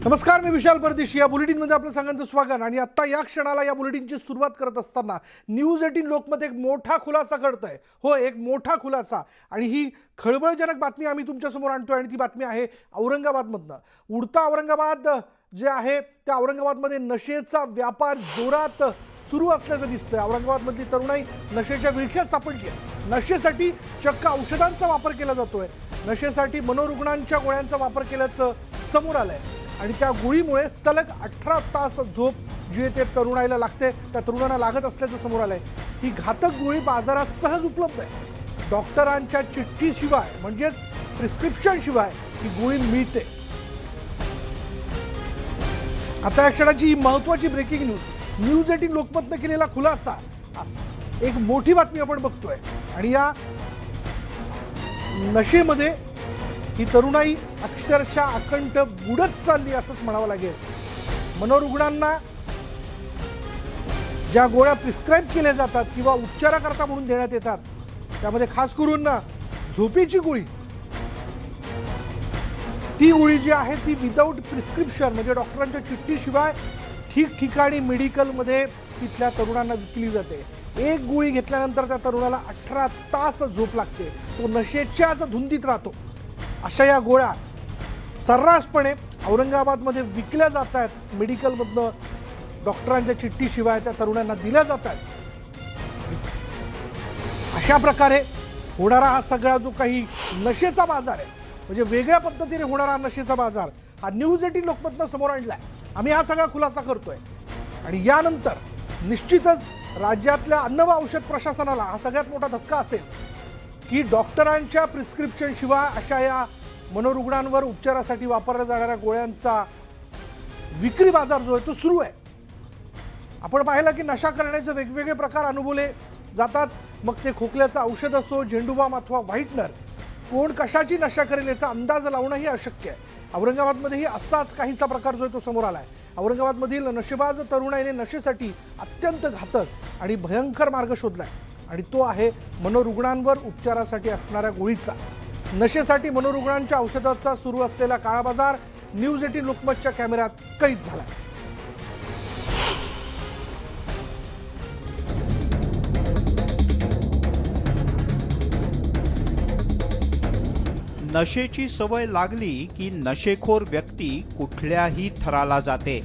नमस्कार, मी विशाल परदेशी. या बुलेटिनमध्ये आपलं सगळ्यांचं स्वागत. आणि आता या क्षणाला या बुलेटिनची सुरुवात करत असताना न्यूज 18 लोकमध्ये एक मोठा खुलासा घडतोय. हो, एक मोठा खुलासा. आणि ही खळबळजनक बातमी आम्ही तुमच्यासमोर आणतोय. आणि ती बातमी आहे औरंगाबादमधनं. उडता औरंगाबाद जे आहे त्या औरंगाबादमध्ये नशेचा व्यापार जोरात सुरू असल्याचं दिसतंय. औरंगाबादमधली तरुणाई नशेच्या विळख्यात सापडली आहे. नशेसाठी चक्क औषधांचा वापर केला जातोय. नशेसाठी मनोरुग्णांच्या गोळ्यांचा वापर केल्याचं समोर आलंय. आणि त्या गोळीमुळे सलग 18 तास झोप जी ते तरुणाईला लागते, त्या तरुणांना लागत असल्याचं समोर आलंय. ही घातक गोळी बाजारात सहज उपलब्ध आहे. डॉक्टरांच्या चिठ्ठीशिवाय म्हणजेच प्रिस्क्रिप्शन शिवाय ही गोळी मिळते. आता या क्षणाची ही महत्वाची ब्रेकिंग न्यूज 18 लोकमतनं केलेला खुलासा. एक मोठी बातमी आपण बघतोय. आणि या नशेमध्ये ही तरुणाई अक्षरशः अखंड बुडत चालली असंच म्हणावं लागेल. मनोरुग्णांना ज्या गोळ्या प्रिस्क्राईब केल्या जातात किंवा उपचाराकरता म्हणून देण्यात येतात, त्यामध्ये खास करून झोपेची गोळी, ती गोळी जी आहे ती विदाऊट प्रिस्क्रिप्शन म्हणजे डॉक्टरांच्या चिठ्ठीशिवाय ठिकठिकाणी मेडिकलमध्ये तिथल्या तरुणांना विकली जाते. एक गोळी घेतल्यानंतर त्या तरुणाला 18 तास झोप लागते. तो नशेच्याच धुंदीत राहतो. अशा या गोळ्या सर्रासपणे औरंगाबादमध्ये विकल्या जात आहेत. मेडिकलमधनं डॉक्टरांच्या चिठ्ठीशिवाय त्या तरुणांना दिल्या जात आहेत. अशा प्रकारे होणारा हा सगळा जो काही नशेचा बाजार आहे, म्हणजे वेगळ्या पद्धतीने होणारा नशेचा बाजार, हा न्यूज 18 लोकमतनं समोर आणलाय. आम्ही हा सगळा खुलासा करतोय. आणि यानंतर निश्चितच राज्यातल्या अन्न व औषध प्रशासनाला हा सगळ्यात मोठा धक्का असेल की डॉक्टरांच्या प्रिस्क्रिप्शन शिवाय अशा या मनोरुग्णांवर उपचारासाठी वापरल्या जाणाऱ्या गोळ्यांचा विक्री बाजार जो आहे तो सुरू आहे. आपण पाहिलं की नशा करण्याचे वेगवेगळे प्रकार अनुभवले जातात. मग ते खोकल्याचं औषध असो, झेंडूबाम अथवा व्हाईटनर, कोण कशाची नशा करेल याचा अंदाज लावणंही अशक्य आहे. औरंगाबादमध्येही असाच काहीसा प्रकार जो आहे तो समोर आला आहे. औरंगाबादमधील नशेबाज तरुणाईने नशेसाठी अत्यंत घातक आणि भयंकर मार्ग शोधलाय. आणि तो आहे मनोरुग्णांवर उपचारासाठी असणाऱ्या गोळीचा. नशेसाठी मनोरुग्णांच्या औषधाचा सुरू असलेला काळा बाजार न्यूज 18 लोकमतच्या कॅमेऱ्यात कैद झाला. नशेची सवय लागली की नशेखोर व्यक्ती कुठल्याही थराला जाते.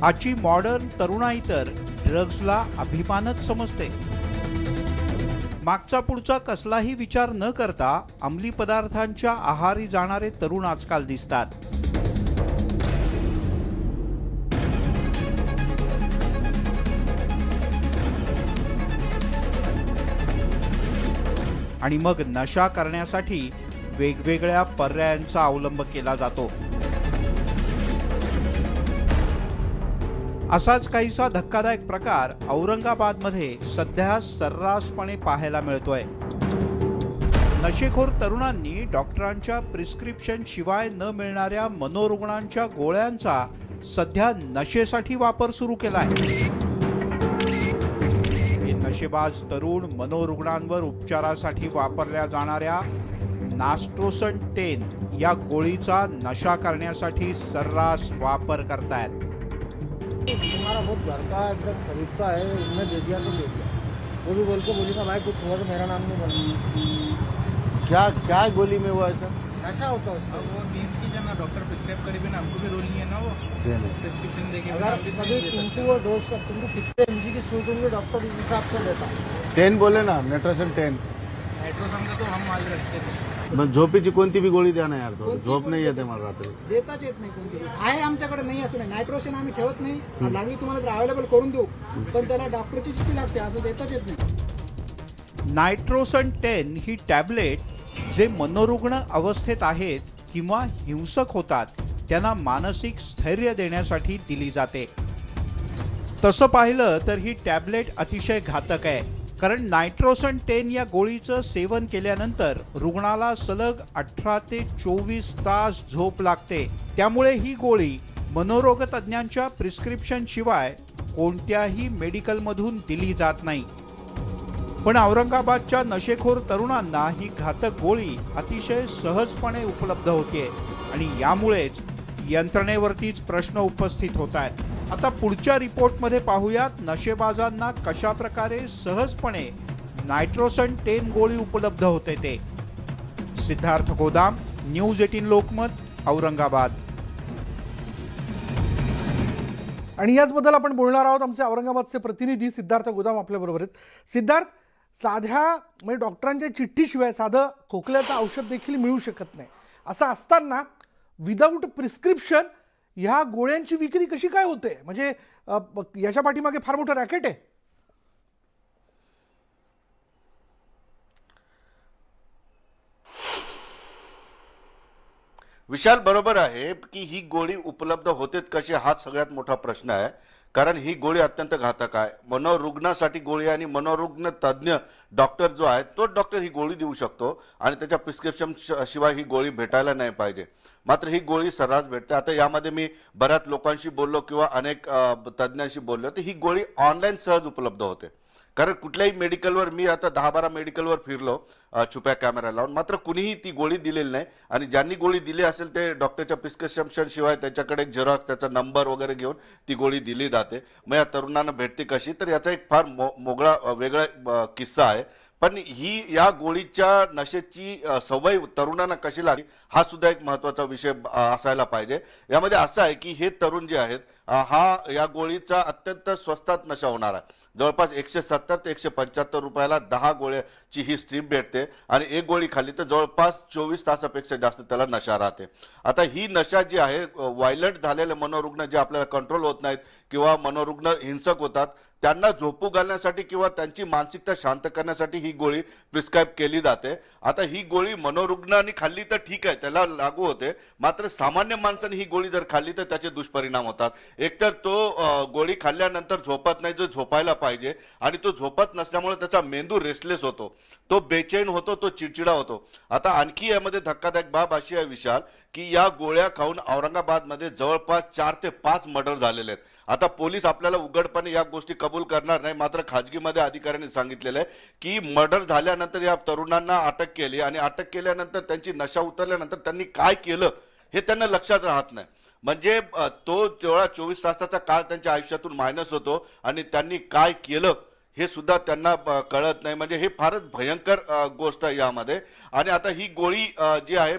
आजची मॉडर्न तरुणाई तर ड्रग्जला अभिमानच समजते. मागचा पुढचा कसलाही विचार न करता अंमली पदार्थांच्या आहारी जाणारे तरुण आजकाल दिसतात. आणि मग नशा करण्यासाठी वेगवेगळ्या पर्यायांचा अवलंब केला जातो. असाच काहीसा धक्कादायक प्रकार औरंगाबादमध्ये सध्या सर्रासपणे पाहायला मिळतोय. नशेखोर तरुणांनी डॉक्टरांच्या प्रिस्क्रिप्शन शिवाय न मिळणाऱ्या मनोरुग्णांच्या गोळ्यांचा सध्या नशेसाठी वापर सुरू केलाय. नशेबाज तरुण मनोरुग्णांवर उपचारासाठी वापरल्या जाणाऱ्या नास्ट्रोसन 10 या गोळीचा नशा करण्यासाठी सर्रास वापर करतायत. हमारा बहुत घर का एकदम खरीदता है, उनने दे दिया तो दे दिया. वो भी बोल के बोलेगा भाई कुछ हुआ तो मेरा नाम नहीं बना. क्या क्या गोली में हुआ ऐसा? ऐसा होता है उससे. वो नींद की जब डॉक्टर प्रिस्क्राइब करे बिना हमको भी रोल नहीं है ना. वो प्रिस्क्रिप्शन देके अगर कभी तुमको वो डोज तुमको कितने mg की सूट होंगे डॉक्टर उस हिसाब से लेता. 10 बोले ना, नेट्रोसन 10. नाइट्रोसन का तो हम माल रखते थे. मग झोपेची कोणती बी गोळी द्या ना यार, थोडी झोप नाही येते मला रात्री. देताच येत नाही कोणती गोळी. आहे आमच्याकडे, नाही असं नाही. नायट्रोशन आम्ही ठेवत नाही. लागली तुम्हाला तर अवेलेबल करून देऊ, पण त्याला डॉक्टरची चिठ्ठी लागते, असं देताच येत नाही. नायट्रोसन 10 ही टॅबलेट जे मनोरुग्ण अवस्थेत आहेत किंवा हिंसक होतात त्यांना मानसिक स्थैर्य देण्यासाठी दिली जाते. तसं पाहिलं तर ही टॅबलेट अतिशय घातक आहे. कारण नायट्रोसन 10 या गोळीचं सेवन केल्यानंतर रुग्णाला सलग 18 ते 24 तास झोप लागते. त्यामुळे ही गोळी मनोरोग तज्ञांच्या प्रिस्क्रिप्शन शिवाय कोणत्याही मेडिकलमधून दिली जात नाही. पण औरंगाबादच्या नशेखोर तरुणांना ही घातक गोळी अतिशय सहजपणे उपलब्ध होते आणि यामुळेच यंत्रणेवरतीच प्रश्न उपस्थित होत आहेत. आता पुढच्या रिपोर्टमध्ये पाहूयात नशेबाजांना कशा प्रकारे सहजपणे नायट्रोसन 10 गोळी उपलब्ध होते ते. सिद्धार्थ गोदाम, न्यूज 18 लोकमत, औरंगाबाद. आणि याचबद्दल आपण बोलणार आहोत. आमचे औरंगाबादचे प्रतिनिधी सिद्धार्थ गोदाम आपल्याबरोबर आहेत. सिद्धार्थ, साध्या म्हणजे डॉक्टरांच्या चिठ्ठीशिवाय साधं खोकल्याचं औषध देखील मिळू शकत नाही, असं असताना विदाऊट प्रिस्क्रिप्शन ह्या गोळ्यांची विक्री कशी काय होते? म्हणजे याच्या पाठीमागे फार मोठं रॅकेट आहे. विशाल बरोबर आहे की ही गोळी उपलब्ध होते कशी, हा सगळ्यात मोठा प्रश्न आहे. कारण ही गोळी अत्यंत घातक आहे. मनोरुग्णासाठी गोळी, आणि मनोरुग्ण तज्ज्ञ डॉक्टर जो आहे तोच डॉक्टर ही गोळी देऊ शकतो आणि त्याच्या प्रिस्क्रिप्शन शिवाय ही गोळी भेटायला नाही पाहिजे. मात्र ही गोळी सर्रास भेटते. आता यामध्ये मी बऱ्याच लोकांशी बोललो किंवा अनेक तज्ज्ञांशी बोललो, तर ही गोळी ऑनलाईन सहज उपलब्ध होते. कारण कुठल्याही मेडिकलवर मी आता 10-12 मेडिकलवर फिरलो छुप्या कॅमेरा लावून, मात्र कुणीही ती गोळी दिलेली नाही. आणि ज्यांनी गोळी दिली असेल ते डॉक्टरच्या प्रिस्क्रिप्शन शिवाय त्यांच्याकडे एक झेरॉक्स, त्याचा नंबर वगैरे घेऊन ती गोळी दिली जाते. मग या तरुणांना भेटते कशी, तर याचा एक फार वेगळा किस्सा आहे. पण ही या गोळीच्या नशेची सवय तरुणांना कशी लागली, हा सुद्धा एक महत्त्वाचा विषय असायला पाहिजे. यामध्ये असं आहे की हे तरुण जे आहेत, हा या गोळीचा अत्यंत स्वस्तात नशा होणार आहे. जवळपास 170 ते 175 रुपयाला 10 गोळ्याची ही स्ट्रीप भेटते आणि एक गोळी खाल्ली तर जवळपास 24 तासापेक्षा जास्त त्याला नशा राहते. आता ही नशा जी आहे, व्हायलंट झालेले मनोरुग्ण जे आपल्याला कंट्रोल होत नाहीत किंवा मनोरुग्ण हिंसक होतात, त्यांना झोपू घालण्यासाठी किंवा त्यांची मानसिकता शांत करण्यासाठी ही गोळी प्रिस्क्राईब केली जाते. आता ही गोळी मनोरुग्णांनी खाल्ली तर ठीक आहे, त्याला लागू होते. मात्र सामान्य माणसाने ही गोळी जर खाल्ली तर त्याचे दुष्परिणाम होतात. एकतर तो गोळी खाल्ल्यानंतर झोपत नाही, जो झोपायला पाहिजे, आणि तो झोपत नसल्यामुळे त्याचा मेंदू रेस्टलेस होतो, तो बेचैन होतो, तो चिडचिडा होतो. आता आणखी यामध्ये धक्कादायक बाब अशी आहे विशाल, की या गोळ्या खाऊन औरंगाबादमध्ये जवळपास 4 ते 5 मर्डर झालेले आहेत. आता पोलीस आपल्याला उघडपणे या गोष्टी कबूल करणार नाही, मात्र खाजगीमध्ये अधिकाऱ्यांनी सांगितलेलं आहे की मर्डर झाल्यानंतर या तरुणांना अटक केली आणि अटक केल्यानंतर त्यांची नशा उतरल्यानंतर त्यांनी काय केलं हे त्यांना लक्षात राहत नाही. म्हणजे तो जेवढा 24 तासाचा काळ त्यांच्या आयुष्यातून मायनस होतो आणि त्यांनी काय केलं हे सुद्धा त्यांना कळत नाही. म्हणजे हे फारच भयंकर गोष्ट आहे यामध्ये. आणि आता ही गोळी जी आहे,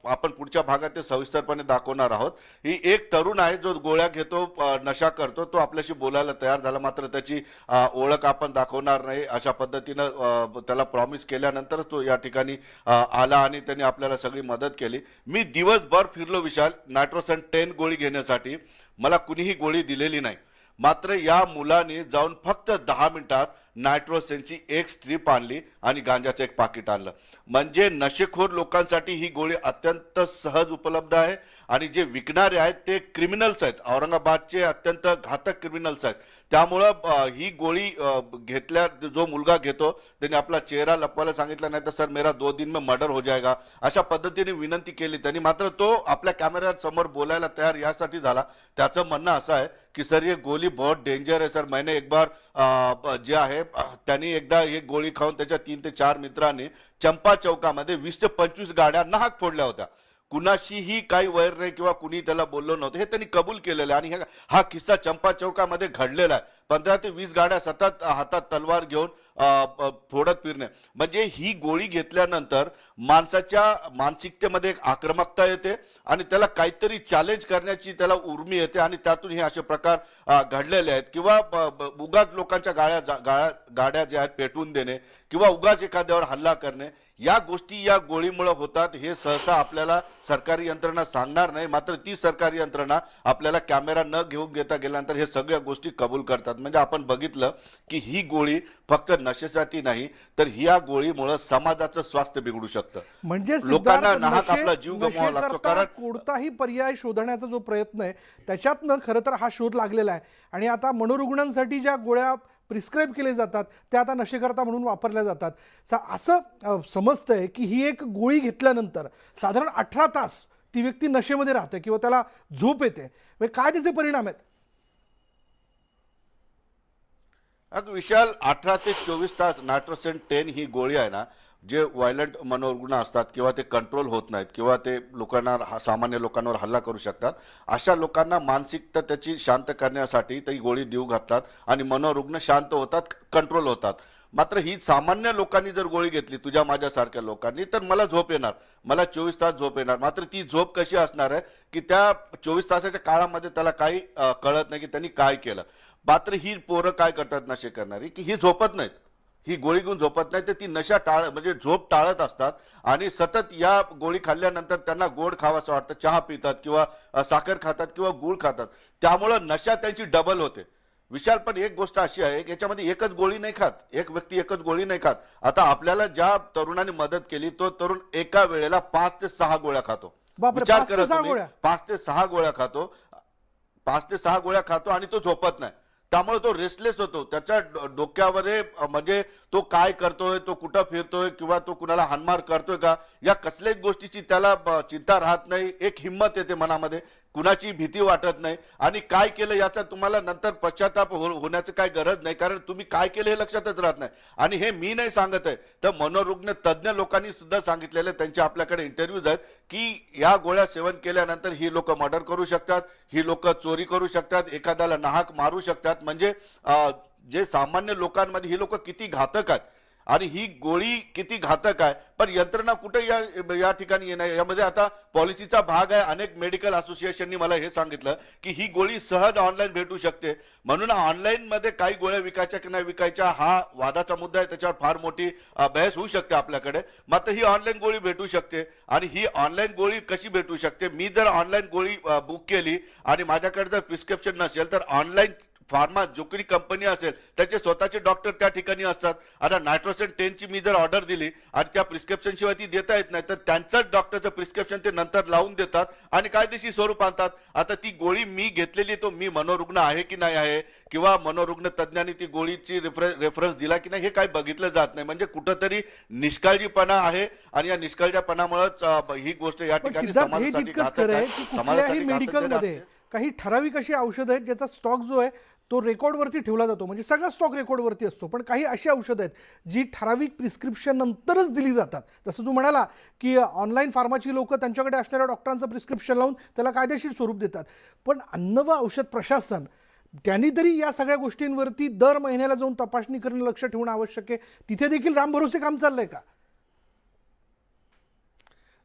आपण पुढच्या भागात ते सविस्तरपणे दाखवणार आहोत. ही एक तरुण आहे जो गोळ्या घेतो, नशा करतो, तो आपल्याशी बोलायला तयार झाला, मात्र त्याची ओळख आपण दाखवणार नाही अशा पद्धतीनं त्याला प्रॉमिस केल्यानंतर तो या ठिकाणी आला आणि त्यांनी आपल्याला सगळी मदत केली. मी दिवसभर फिरलो विशाल नायट्रोसन 10 गोळी घेण्यासाठी, मला कुणीही गोळी दिलेली नाही. मात्र या मुलाने जाऊन फक्त 10 मिनिटात नायट्रोसेनची एक स्ट्रीप आणली आणि गांजाचं एक पाकिट आणलं. म्हणजे नशेखोर लोकांसाठी ही गोळी अत्यंत सहज उपलब्ध आहे. आणि जे विकणारे आहेत ते क्रिमिनल्स आहेत, औरंगाबादचे अत्यंत घातक क्रिमिनल्स आहेत. त्यामुळं ही गोळी घेतल्या, जो मुलगा घेतो त्यांनी आपला चेहरा लपवायला सांगितला, नाही तर सर मेरा 2 दिन में मर्डर हो जाएगा अशा पद्धतीने विनंती केली त्यांनी. मात्र तो आपल्या कॅमेऱ्यासमोर बोलायला तयार यासाठी झाला. त्याचं म्हणणं असं आहे की सर ये गोली बहुत डेंजर है सर, मैंने एक बार जे आहे त्यांनी एकदा एक गोळी खाऊन त्याच्या 3 ते 4 मित्रांनी चंपा चौकामध्ये 20 ते 25 गाड्या नाहक फोडल्या होत्या. कुणाशीही काही वैर नाही किंवा कुणी त्याला बोललो नव्हतं, हे त्यांनी कबूल केलेलं आहे. आणि हा किस्सा चंपा चौकामध्ये घडलेला आहे. 15 ते 20 गाड्या सतत हातात तलवार घेऊन फोडत फिरणे. म्हणजे ही गोळी घेतल्यानंतर माणसाच्या मानसिकतेमध्ये एक आक्रमकता येते आणि त्याला काहीतरी चॅलेंज करण्याची त्याला उर्मी येते आणि त्यातून हे असे प्रकार घडलेले आहेत. किंवा उगाच लोकांच्या गाड्या ज्या आहेत पेटवून देणे किंवा उगाच एखाद्यावर हल्ला करणे, या गोष्टी या गोळीमुळे होतात. हे सहसा आपल्याला सरकारी यंत्रणा सांगणार नाही, मात्र ती सरकारी यंत्रणा आपल्याला कॅमेरा न घेऊन घेता गेल्यानंतर हे सगळ्या गोष्टी कबूल करतात. म्हणजे आपण बघितलं की ही गोळी फक्त नशेसाठी नाही, तर या गोळीमुळे समाजाचं स्वास्थ्य बिघडू शकतं. म्हणजे लोकांना नाहक आपला जीव गमवावा लागतो. कारण कोणताही पर्याय शोधण्याचा जो प्रयत्न आहे त्याच्यातनं खरं तर हा शोध लागलेला आहे. आणि आता मनोरुग्णांसाठी ज्या गोळ्या प्रिस्क्राईब केले जातात त्या आता नशेकरता म्हणून वापरल्या जातात. असं समजतंय की ही एक गोळी घेतल्यानंतर साधारण 18 तास ती व्यक्ती नशेमध्ये राहते किंवा त्याला झोप येते. काय त्याचे परिणाम आहेत? विशाल 18 ते 24 तास नायट्रोसन 10 ही गोळी आहे ना, जे व्हायलंट मनोरुग्ण असतात किंवा ते कंट्रोल होत नाहीत किंवा ते लोकांना सामान्य लोकांवर हल्ला करू शकतात, अशा लोकांना मानसिकता त्याची शांत करण्यासाठी ती गोळी देऊ घालतात आणि मनोरुग्ण शांत होतात, कंट्रोल होतात. मात्र ही सामान्य लोकांनी जर गोळी घेतली, तुझ्या माझ्यासारख्या लोकांनी, तर मला झोप येणार, मला 24 तास झोप येणार. मात्र ती झोप कशी असणार आहे की त्या 24 तासाच्या काळामध्ये त्याला काही कळत नाही की त्यांनी काय केलं. मात्र ही पोरं काय करतात नशे करणारी, की ही झोपत नाहीत, ही गोळी घेऊन झोपत नाही, तर ती नशा म्हणजे झोप टाळत असतात आणि सतत या गोळी खाल्ल्यानंतर त्यांना गोड खावंसं वाटतं, चहा पितात किंवा साखर खातात किंवा गूळ खातात, त्यामुळं नशा त्यांची डबल होते. विशाल, पण एक गोष्ट अशी आहे की याच्यामध्ये एकच गोळी नाही खात, एक व्यक्ती एकच गोळी नाही खात. आता आपल्याला ज्या तरुणाने मदत केली तो तरुण एका वेळेला 5 ते 6 गोळ्या खातो. बापरे, विचार 5 ते करा 6 तुम्ही, गोळ्या? 5 ते 6 गोळ्या खातो, 5 ते 6 गोळ्या खातो आणि तो झोपत नाही. त्यामुळे तो रेस्टलेस होतो. त्याच्या डोक्यामध्ये म्हणजे तो काय करतोय, तो कुठं फिरतोय किंवा तो कुणाला हाणमार करतोय का, या कसल्याच गोष्टीची त्याला चिंता राहत नाही. एक हिंमत येते मनामध्ये, कुणाची भीती वाटत नाही आणि काय केलं याचा तुम्हाला नंतर पश्चाताप होण्याचं काय गरज नाही, कारण तुम्ही काय केलं हे लक्षातच राहत नाही. आणि हे मी नाही सांगत आहे, तर मनोरुग्ण तज्ज्ञ लोकांनी सुद्धा सांगितलेले, त्यांचे आपल्याकडे इंटरव्ह्यूज आहेत की या गोळ्या सेवन केल्यानंतर ही लोक मर्डर करू शकतात, ही लोक चोरी करू शकतात, एखाद्याला नाहक मारू शकतात. म्हणजे जे सामान्य लोकांमध्ये ही लोक किती घातक आहेत आणि ही गोळी किती घातक आहे. पण यंत्रणा कुठे या ठिकाणी येणार, यामध्ये आता पॉलिसीचा भाग आहे. अनेक मेडिकल असोसिएशननी मला हे सांगितलं की ही गोळी सहज ऑनलाईन भेटू शकते, म्हणून ऑनलाईन मध्ये काही गोळ्या विकायच्या की नाही विकायच्या हा वादाचा मुद्दा आहे, त्याच्यावर फार मोठी बहस होऊ शकते आपल्याकडे. मात्र ही ऑनलाईन गोळी भेटू शकते आणि ही ऑनलाईन गोळी कशी भेटू शकते, मी जर ऑनलाईन गोळी बुक केली आणि माझ्याकडे जर प्रिस्क्रिप्शन नसेल तर ऑनलाईन फार्मा जो काही कंपनी असेल त्याचे स्वतःचे डॉक्टर त्या ठिकाणी असतात. आता नायट्रोसेन 10 ची मी जर ऑर्डर दिली आणि त्या प्रिस्क्रिप्शन शिवाय ती देता येत नाही, तर त्यांचाच डॉक्टरचं प्रिस्क्रिप्शन ते नंतर लावून देतात आणि कायदेशीर स्वरूप आणतात. आता ती गोळी मी घेतलेली, तो मी मनोरुग्ण आहे की नाही आहे किंवा मनोरुग्ण तज्ज्ञांनी ती गोळीची रेफरन्स दिला की नाही हे काही बघितलं जात नाही. म्हणजे कुठंतरी निष्काळजीपणा आहे आणि या निष्काळजीपणामुळेच ही गोष्ट या पण ठिकाणी सिद्धार्थ, हे समाजासाठी तितकंच घातक खरं आहे आहे. की समाजासाठी कुठल्याही घातक मेडिकलमध्ये आहे. काही ठराविक अशी औषधं आहेत ज्याचा स्टॉक जो आहे तो रेकॉर्डवरती ठेवला जातो, म्हणजे सगळा स्टॉक रेकॉर्डवरती असतो. पण काही अशी औषधं आहेत जी ठराविक प्रिस्क्रिप्शन नंतरच दिली जातात. जसं तू म्हणाला की ऑनलाईन फार्माची लोक त्यांच्याकडे असणाऱ्या डॉक्टरांचं प्रिस्क्रिप्शन लावून त्याला कायदेशीर स्वरूप देतात. पण अन्न व औषध प्रशासन त्यांनी तरी या सगळ्या गोष्टींवरती दर महिन्याला जाऊन तपासणी करणं, लक्ष ठेवणं आवश्यक आहे. तिथे देखील रामभरोसे काम चाललंय का?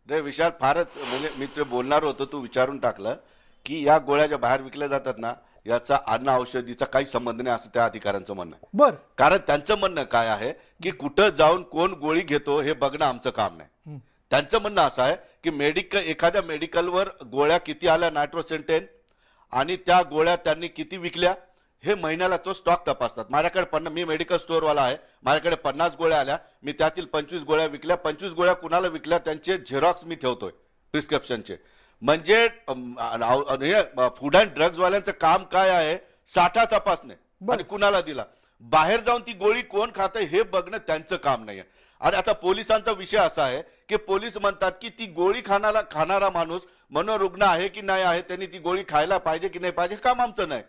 नाही विशाल, फारच म्हणजे मी ते बोलणार होतो, तू विचारून टाकलं की या गोळ्या ज्या बाहेर विकल्या जातात ना, याचा अन्न औषधीचा काही संबंध नाही असं त्या अधिकाऱ्यांचं म्हणणं आहे. बर, कारण त्यांचं म्हणणं काय आहे की कुठं जाऊन कोण गोळी घेतो हे बघणं आमचं काम नाही. त्यांचं म्हणणं असं आहे की एखाद्या मेडिकलवर गोळ्या किती आल्या नायट्रोसेन 10 आणि त्या गोळ्या त्यांनी किती विकल्या हे महिन्याला तो स्टॉक तपासतात. माझ्याकडे मी मेडिकल स्टोअरवाला आहे, माझ्याकडे 50 गोळ्या आल्या, मी त्यातील 25 गोळ्या विकल्या. 25 गोळ्या कुणाला विकल्या त्यांचे झेरॉक्स मी ठेवतोय प्रिस्क्रिप्शनचे. म्हणजे फूड अँड ड्रग्ज वाल्यांचं काम काय आहे, साठा तपासणे आणि कुणाला दिला. बाहेर जाऊन ती गोळी कोण खातं हे बघणं त्यांचं काम नाहीये. आणि आता पोलिसांचा विषय असा आहे की पोलीस म्हणतात की ती गोळी खाणारा माणूस मनोरुग्ण आहे की नाही आहे, त्यांनी ती गोळी खायला पाहिजे की नाही पाहिजे, काम आमचं नाही.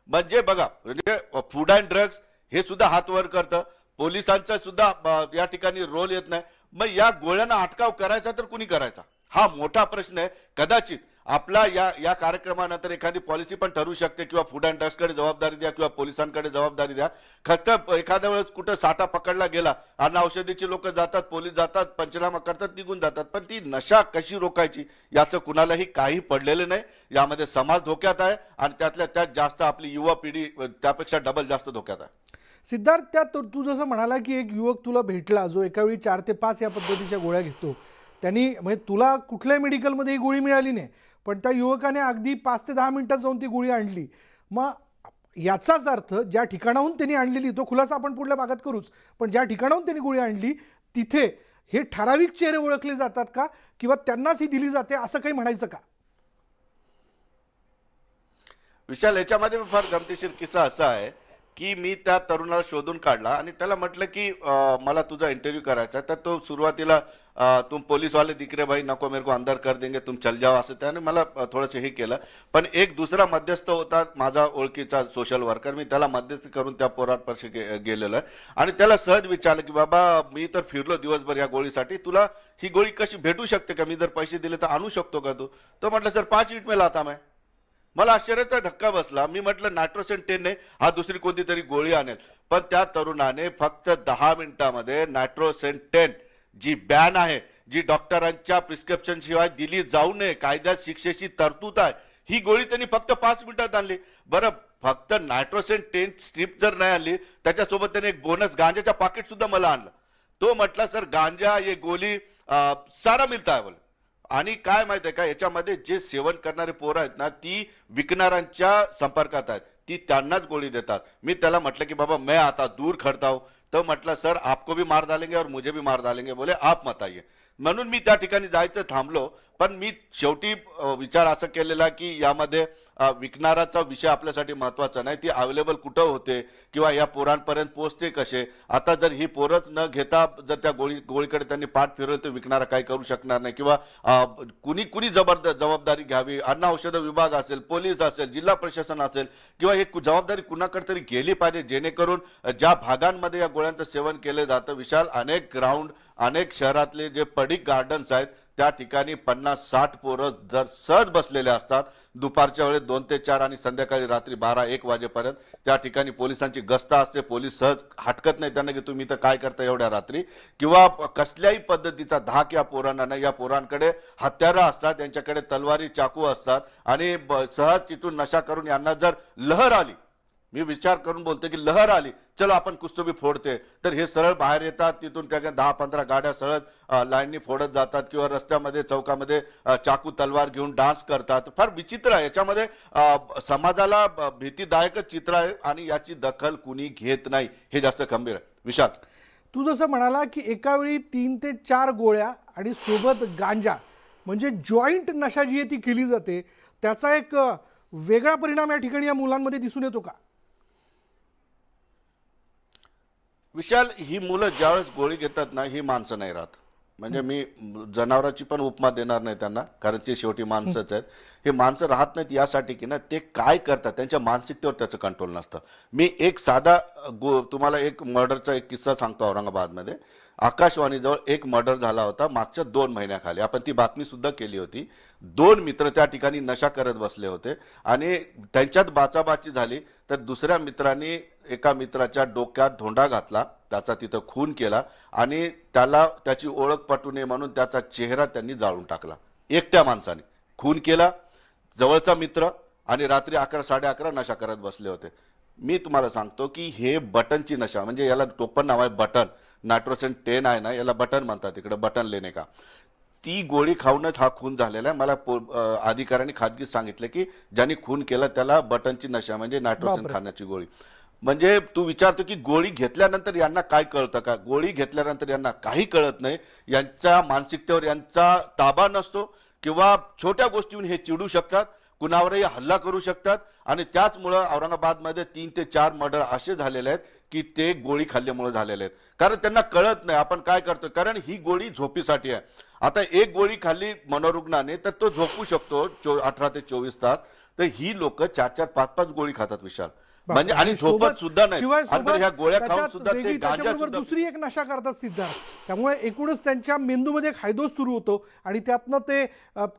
म्हणजे बघा, म्हणजे फूड अँड ड्रग्ज हे सुद्धा हात वर करतं, पोलिसांचा सुद्धा या ठिकाणी रोल येत नाही. मग या गोळ्यांना अटकाव करायचा तर कुणी करायचा हा मोठा प्रश्न आहे. कदाचित आपला या कार्यक्रमानंतर एखादी पॉलिसी पण ठरू शकते किंवा फूड अँड ड्रग्सकडे जबाबदारी द्या किंवा पोलिसांकडे जबाबदारी द्या. फक्त एखाद्या वेळेस कुठं साठा पकडला गेला आणि औषधीची लोक जातात, पोलीस जातात, पंचनामा करतात, निघून जातात, पण ती नशा कशी रोखायची याचं कुणालाही काही पडलेलं नाही. यामध्ये समाज धोक्यात आहे आणि त्यातल्या त्यात जास्त आपली युवा पिढी त्यापेक्षा डबल जास्त धोक्यात आहे. सिद्धार्थ, त्यात तू जसं म्हणाला की एक युवक तुला भेटला जो एका वेळी 4 ते 5 या पद्धतीच्या गोळ्या घेतो, त्यांनी म्हणजे तुला कुठल्याही मेडिकलमध्ये ही गोळी मिळाली नाही, पण त्या युवकाने अगदी 5 ते 10 मिनिटात जाऊन ती गोळी आणली. मग याचाच अर्थ ज्या ठिकाणाहून त्यांनी आणलेली, तो खुलासा आपण पुढल्या भागात करूच, पण ज्या ठिकाणाहून त्यांनी गोळी आणली तिथे हे ठराविक चेहरे ओळखले जातात का किंवा त्यांनाच ही दिली जाते असं काही म्हणायचं का? विशाल, याच्यामध्ये फार गमतीशीर किस्सा असा आहे की मी त्या तरुणाला शोधून काढला आणि त्याला म्हटलं की मला तुझा इंटरव्ह्यू करायचा आहे. तर तो सुरुवातीला तुम पोलीस वाले दिख रहे भाई, नको मेरे को अंदर कर देंगे, तुम चल जाओ, असं त्याने मला थोडंसं हे केलं. पण एक दुसरा मध्यस्थ होता माझा ओळखीचा सोशल वर्कर, मी त्याला मध्यस्थी करून त्या पोराटपाशी गेलेलो आहे आणि त्याला सहज विचारलं की बाबा मी तर फिरलो दिवसभर या गोळीसाठी, तुला ही गोळी कशी भेटू शकते का, मी जर पैसे दिले तर आणू शकतो का तू. तो म्हटलं सर 5 मिनिट में लाता मैं. मला आश्चर्याचा धक्का बसला. मी म्हटलं नायट्रोसेन 10 नाही, हा दुसरी कोणती तरी गोळी आणेल. पण त्या तरुणाने फक्त 10 मिनिटामध्ये नायट्रोसेन 10 जी बॅन आहे, जी डॉक्टरांच्या प्रिस्क्रिप्शन शिवाय दिली जाऊ नये, कायद्यात शिक्षेची तरतूद आहे, ही गोळी त्यांनी फक्त 5 मिनिटात आणली. बरं, फक्त नायट्रोसेन 10 स्ट्रीप जर नाही आणली, त्याच्यासोबत त्याने एक बोनस गांजाचा पाकिट सुद्धा मला आणलं. तो म्हटला सर गांजा ये गोली सारा मिळता है बोले. आणि काय माहिती आहे का, याच्यामध्ये जे सेवन करणारे पोरं आहेत ना, ती विकणाऱ्यांच्या संपर्कात आहेत, ती त्यांनाच गोळी देतात. मी त्याला म्हटलं की बाबा मैं आता दूर खड़ता हूं. तो म्हटलं सर आपको भी मार डालेंगे और मुझे भी मार डालेंगे, बोले आप मत आइए. म्हणून मी त्या ठिकाणी जायचं थांबलो. पण मी शेवटी विचार असा केलेला की यामध्ये विकणाराचा विषय आपल्यासाठी महत्वाचा नाही, ती अवेलेबल कुठं होते किंवा या पोरांपर्यंत पोहोचते कसे. आता जर ही पोरच न घेता जर त्या गोळीकडे त्यांनी पाठ फिरवलं तर विकणारा काही करू शकणार नाही. किंवा कुणी जबाबदारी घ्यावी, अन्न औषध विभाग असेल, पोलीस असेल, जिल्हा प्रशासन असेल, किंवा ही जबाबदारी कुणाकडे तरी गेली पाहिजे, जेणेकरून ज्या भागांमध्ये या गोळ्यांचं सेवन केलं जातं, विशाल अनेक ग्राउंड, अनेक शहरातले जे पडिक गार्डन्स आहेत त्या ठिकाणी 50-60 पोरं जर सहज बसलेले असतात दुपारच्या वेळेत 2 ते 4 आणि संध्याकाळी रात्री 12-1 वाजेपर्यंत. त्या ठिकाणी पोलिसांची गस्त असते, पोलीस सहज हटकत नाही त्यांना की तुम्ही तर काय करता एवढ्या रात्री. किंवा कसल्याही पद्धतीचा धाक या पोरांना नाही. या पोरांकडे हत्यारं असतात, त्यांच्याकडे तलवारी, चाकू असतात आणि सहज तिथून नशा करून यांना जर लहर आली, मी विचार करून बोलतो की लहर आली, चलो आपण कुछ तो भी फोडते, तर हे सरळ बाहेर येतात. तिथून त्या 10-15 गाड्या सरळ लाईननी फोडत जातात किंवा रस्त्यामध्ये चौकामध्ये चाकू तलवार घेऊन डान्स करतात. फार विचित्र आहे. याच्यामध्ये समाजाला भीतीदायकच चित्र आहे आणि याची दखल कुणी घेत नाही, हे जास्त गंभीर आहे. विशाल, तू जसं म्हणाला की एका वेळी 3 ते 4 गोळ्या आणि सोबत गांजा, म्हणजे जॉईंट नशा जी आहे ती केली जाते, त्याचा एक वेगळा परिणाम या ठिकाणी या मुलांमध्ये दिसून येतो का? विशाल, ही मुलं ज्यावेळेस गोळी घेतात ना, ही माणसं नाही राहत. म्हणजे मी जनावराची पण उपमा देणार नाही त्यांना, कारण ते शेवटी माणसंच आहेत. हे माणसं राहत नाहीत यासाठी की ना ते काय करतात त्यांच्या मानसिकतेवर त्याचं कंट्रोल नसतं. मी एक साधा तुम्हाला एक मर्डरचा एक किस्सा सांगतो. औरंगाबादमध्ये आकाशवाणीजवळ एक मर्डर झाला होता मागच्या 2 महिन्याखाली. आपण ती बातमी सुद्धा केली होती. 2 मित्र त्या ठिकाणी नशा करत बसले होते आणि त्यांच्यात बाचाबाची झाली. तर दुसऱ्या मित्रांनी एका मित्राच्या डोक्यात धोंडा घातला, त्याचा तिथं खून केला आणि त्याला त्याची ओळख पटू नये म्हणून त्याचा चेहरा त्यांनी जाळून टाकला. एकट्या माणसाने खून केला, जवळचा मित्र, आणि रात्री 11-11:30 नशा करत बसले होते. मी तुम्हाला सांगतो की हे बटनची नशा, म्हणजे याला टोपण नाव आहे बटन. नायट्रोसेन 10 आहे ना, याला बटन म्हणतात तिकडे, बटन लेणे का. ती गोळी खाऊनच हा खून झालेला आहे. मला अधिकाऱ्यांनी खाजगीत सांगितलं की ज्यांनी खून केला त्याला बटनची नशा म्हणजे नायट्रोसेन खाण्याची गोळी. म्हणजे तू विचारतो की गोळी घेतल्यानंतर यांना काय कळतं का? गोळी घेतल्यानंतर यांना काही कळत नाही. यांच्या मानसिकतेवर यांचा ताबा नसतो किंवा छोट्या गोष्टीहून हे चिडू शकतात, कुणावरही हल्ला करू शकतात. आणि त्याचमुळं औरंगाबादमध्ये 3 ते 4 मर्डर असे झालेले आहेत की ते गोळी खाल्ल्यामुळे झालेले आहेत. कारण त्यांना कळत नाही आपण काय करतो, कारण ही गोळी झोपीसाठी आहे. आता एक गोळी खाल्ली मनोरुग्णाने तर तो झोपू शकतो 18 ते 24 तास. तर ही लोक 4-4, 5-5 गोळी खातात विशाल. म्हणजे आणि झोपत सुद्धा नाही. आणि ह्या गोळ्या खाऊन सुद्धा ते गांजा सुद्धा दुसरी एक नशा करतात सिद्धार्थ. त्यामुळे एकूणच त्यांच्या मेंदूमध्ये एक हायदोस सुरू होतो आणि त्यातनं ते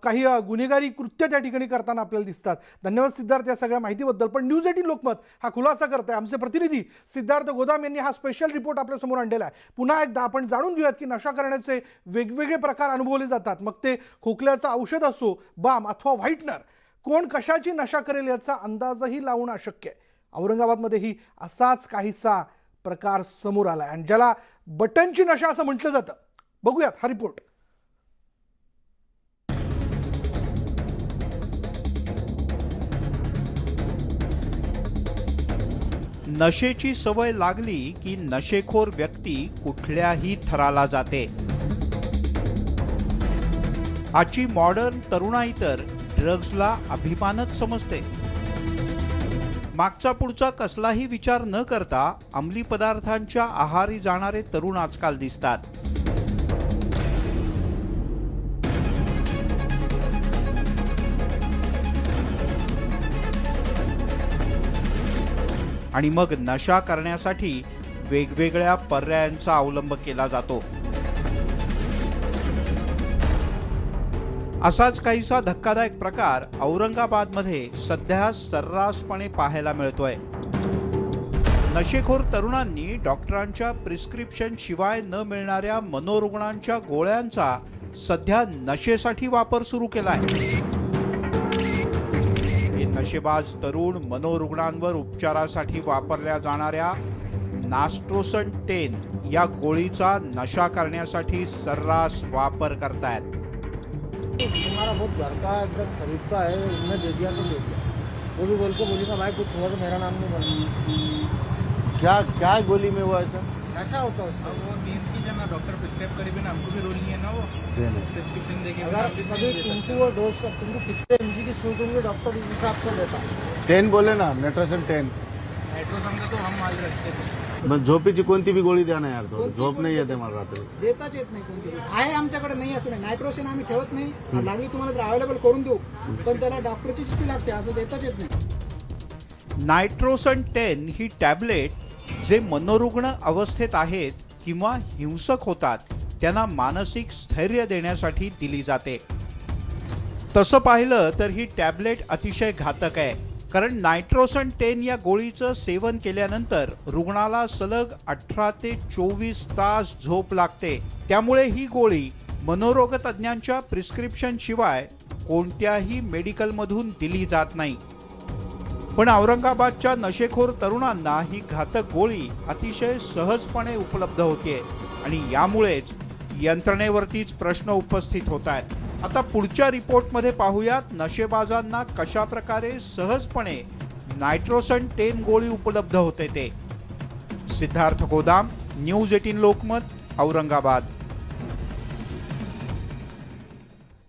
काही गुन्हेगारी कृत्य त्या ठिकाणी करताना आपल्याला दिसतात. धन्यवाद सिद्धार्थ या सगळ्या माहितीबद्दल. पण न्यूज 18 लोकमत हा खुलासा करत आहे. आमचे प्रतिनिधी सिद्धार्थ गोदाम यांनी हा स्पेशल रिपोर्ट आपल्या समोर आणलेला आहे. पुन्हा एकदा आपण जाणून घेऊयात की नशा करण्याचे वेगवेगळे प्रकार अनुभवले जातात. मग ते खोकल्याचं औषध असो, बाम अथवा व्हाईटनर, कोण कशाची नशा करेल याचा अंदाजही लावणं अशक्य आहे. औरंगाबादमध्येही असाच काहीसा प्रकार समोर आलाय आणि ज्याला बटनची नशा असं म्हटलं जातं. बघूयात हा रिपोर्ट. नशेची सवय लागली की नशेखोर व्यक्ती कुठल्याही थराला जाते. आजची मॉडर्न तरुणाई तर ड्रग्जला अभिमानच समजते. मागचा पुढचा कसलाही विचार न करता अंमली पदार्थांच्या आहारी जाणारे तरुण आजकाल दिसतात. आणि मग नशा करण्यासाठी वेगवेगळ्या पर्यायांचा अवलंब केला जातो. असाच काहीसा धक्कादायक प्रकार औरंगाबादमध्ये सध्या सर्रासपणे पाहायला मिळतोय. नशेखोर तरुणांनी डॉक्टरांच्या प्रिस्क्रिप्शन शिवाय न मिळणाऱ्या मनोरुग्णांच्या गोळ्यांचा सध्या नशेसाठी वापर सुरू केलाय. हे नशेबाज तरुण मनोरुग्णांवर उपचारासाठी वापरल्या जाणाऱ्या नास्ट्रोसन 10 या गोळीचा नशा करण्यासाठी सर्रास वापर करतायत. तुम्हारा बहुत घर का एकदम खरीद का है, उनने दे दिया तो दे दिया. वो भी बोल के बोली ना भाई कुछ हुआ तो मेरा नाम नहीं बना. क्या क्या गोली में हुआ ऐसा? नशा होता है उससे. अब वो नींद की जब ना डॉक्टर प्रिस्क्राइब करी भी ना हमको भी रोल नहीं है ना वो प्रिस्क्रिप्शन देके भी अगर हम भी कभी नहीं तुमको देते. वो डोज तुमको कितने mg की सूट होंगे डॉक्टर उस हिसाब से लेता. 10 बोले ना, नेट्रोसन 10. नाइट्रोसन का तो हम माल रखते थे. मग झोपेची कोणती बी गोळी द्या ना यार, थोडं झोप नाही येते मला रात्री. देताच येत नाही कोणती गोळी. आहे आमच्याकडे नाही असं नाही. नायट्रोशन आम्ही ठेवत नाही. लागली तुम्हाला तर अवेलेबल करून देऊ, पण त्याला डॉक्टरची चिठ्ठी लागते, असं देताच येत नाही. नायट्रोसन 10 ही टॅबलेट जे मनोरुग्ण अवस्थेत आहेत किंवा हिंसक होतात त्यांना मानसिक स्थैर्य देण्यासाठी दिली जाते. तसं पाहिलं तर ही टॅबलेट अतिशय घातक आहे, कारण नायट्रोसन 10 या गोळीचं सेवन केल्यानंतर रुग्णाला सलग 18 ते 24 तास झोप लागते. त्यामुळे ही गोळी मनोरोग तज्ज्ञांच्या प्रिस्क्रिप्शन शिवाय कोणत्याही मेडिकलमधून दिली जात नाही. पण औरंगाबादच्या नशेखोर तरुणांना ही घातक गोळी अतिशय सहजपणे उपलब्ध होते आणि यामुळेच यंत्रणेवरतीच प्रश्न उपस्थित होत आहेत. आता पुढच्या रिपोर्टमध्ये पाहूयात नशेबाजांना कशा प्रकारे सहजपणे नायट्रोसन 10 गोळी उपलब्ध होते ते. सिद्धार्थ गोदाम, न्यूज 18 लोकमत, औरंगाबाद.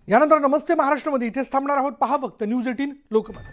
यानंतर नमस्ते महाराष्ट्रामध्ये इथेच थांबणार आहोत. पहा फक्त न्यूज 18 लोकमत.